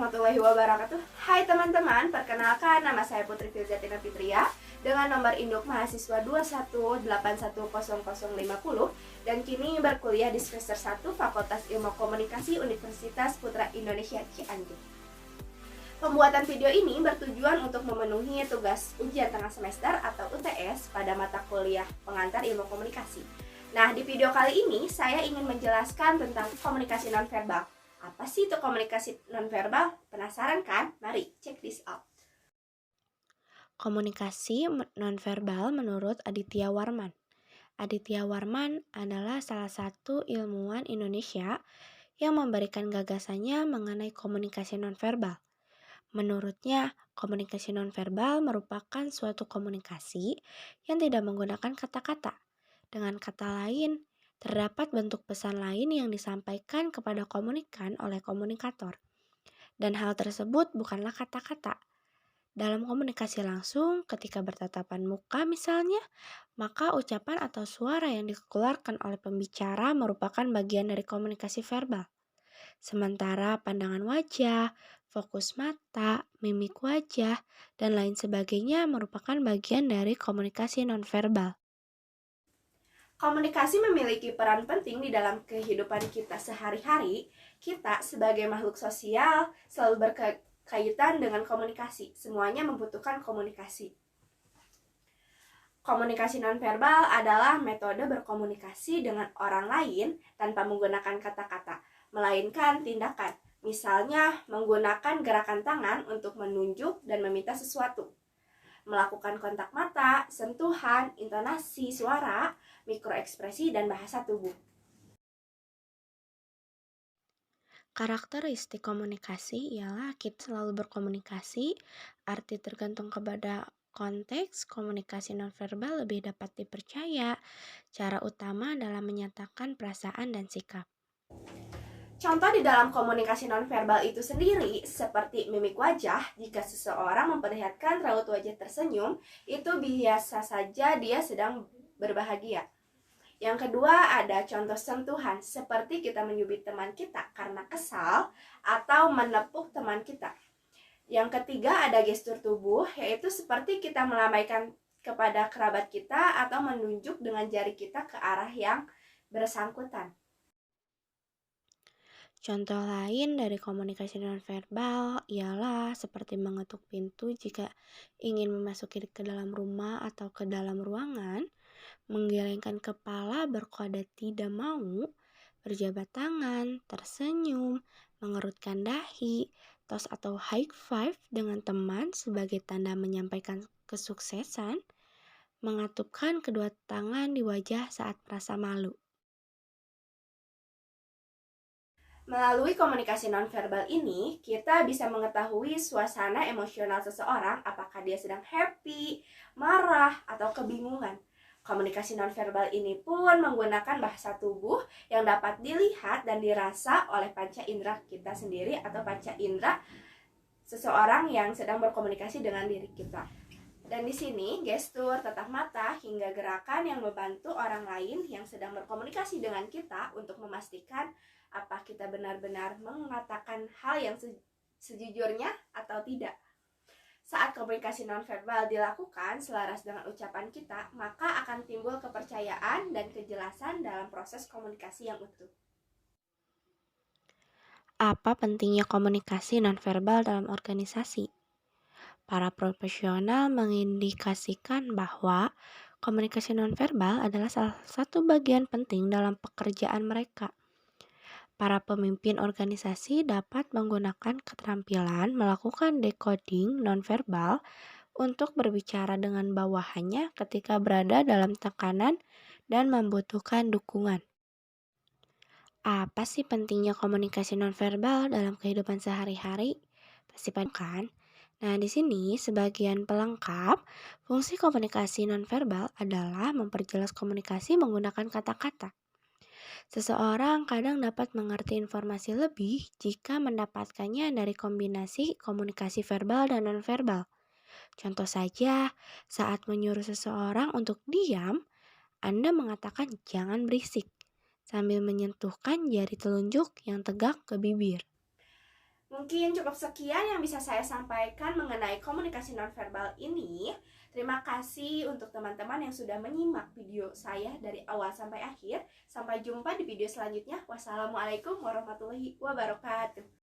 warahmatullahi wabarakatuh. Hai teman-teman, perkenalkan nama saya Putri Filzatina Fitria dengan nomor induk mahasiswa 218100050 dan kini berkuliah di semester 1 Fakultas Ilmu Komunikasi Universitas Putra Indonesia Cianjur. Pembuatan video ini bertujuan untuk memenuhi tugas ujian tengah semester atau UTS pada mata kuliah pengantar ilmu komunikasi. Nah, di video kali ini saya ingin menjelaskan tentang komunikasi nonverbal. Apa sih itu komunikasi nonverbal? Penasaran kan? Mari check this out. Komunikasi nonverbal menurut Aditya Warman. Aditya Warman adalah salah satu ilmuwan Indonesia yang memberikan gagasannya mengenai komunikasi nonverbal. Menurutnya, komunikasi nonverbal merupakan suatu komunikasi yang tidak menggunakan kata-kata. Dengan kata lain, terdapat bentuk pesan lain yang disampaikan kepada komunikan oleh komunikator. Dan hal tersebut bukanlah kata-kata. Dalam komunikasi langsung, ketika bertatapan muka misalnya, maka ucapan atau suara yang dikeluarkan oleh pembicara merupakan bagian dari komunikasi verbal. Sementara pandangan wajah, fokus mata, mimik wajah, dan lain sebagainya merupakan bagian dari komunikasi nonverbal. Komunikasi memiliki peran penting di dalam kehidupan kita sehari-hari. Kita sebagai makhluk sosial selalu berkaitan dengan komunikasi. Semuanya membutuhkan komunikasi. Komunikasi nonverbal adalah metode berkomunikasi dengan orang lain tanpa menggunakan kata-kata, melainkan tindakan. Misalnya, menggunakan gerakan tangan untuk menunjuk dan meminta sesuatu. Melakukan kontak mata, sentuhan, intonasi suara, mikroekspresi, dan bahasa tubuh. Karakteristik komunikasi ialah kita selalu berkomunikasi, arti tergantung kepada konteks, komunikasi nonverbal lebih dapat dipercaya. Cara utama adalah menyatakan perasaan dan sikap. Contoh di dalam komunikasi nonverbal itu sendiri, seperti mimik wajah, jika seseorang memperlihatkan raut wajah tersenyum, itu biasa saja dia sedang berbahagia. Yang kedua ada contoh sentuhan, seperti kita menyubit teman kita karena kesal atau menepuk teman kita. Yang ketiga ada gestur tubuh, yaitu seperti kita melambaikan kepada kerabat kita atau menunjuk dengan jari kita ke arah yang bersangkutan. Contoh lain dari komunikasi nonverbal ialah seperti mengetuk pintu jika ingin memasuki ke dalam rumah atau ke dalam ruangan, menggelengkan kepala berkode tidak mau, berjabat tangan, tersenyum, mengerutkan dahi, tos atau high five dengan teman sebagai tanda menyampaikan kesuksesan, mengatupkan kedua tangan di wajah saat merasa malu. Melalui komunikasi nonverbal ini, kita bisa mengetahui suasana emosional seseorang, apakah dia sedang happy, marah, atau kebingungan. Komunikasi nonverbal ini pun menggunakan bahasa tubuh yang dapat dilihat dan dirasa oleh panca indera kita sendiri atau panca indera seseorang yang sedang berkomunikasi dengan diri kita. Dan di sini gestur, tatap mata, hingga gerakan yang membantu orang lain yang sedang berkomunikasi dengan kita untuk memastikan apa kita benar-benar mengatakan hal yang sejujurnya atau tidak. Saat komunikasi nonverbal dilakukan selaras dengan ucapan kita, maka akan timbul kepercayaan dan kejelasan dalam proses komunikasi yang utuh. Apa pentingnya komunikasi nonverbal dalam organisasi? Para profesional mengindikasikan bahwa komunikasi nonverbal adalah salah satu bagian penting dalam pekerjaan mereka. Para pemimpin organisasi dapat menggunakan keterampilan melakukan decoding nonverbal untuk berbicara dengan bawahannya ketika berada dalam tekanan dan membutuhkan dukungan. Apa sih pentingnya komunikasi nonverbal dalam kehidupan sehari-hari? Pasti kan? Nah, di sini sebagian pelengkap, fungsi komunikasi nonverbal adalah memperjelas komunikasi menggunakan kata-kata. Seseorang kadang dapat mengerti informasi lebih jika mendapatkannya dari kombinasi komunikasi verbal dan nonverbal. Contoh saja, saat menyuruh seseorang untuk diam, Anda mengatakan jangan berisik, sambil menyentuhkan jari telunjuk yang tegak ke bibir. Mungkin cukup sekian yang bisa saya sampaikan mengenai komunikasi nonverbal ini. Terima kasih untuk teman-teman yang sudah menyimak video saya dari awal sampai akhir. Sampai jumpa di video selanjutnya. Wassalamualaikum warahmatullahi wabarakatuh.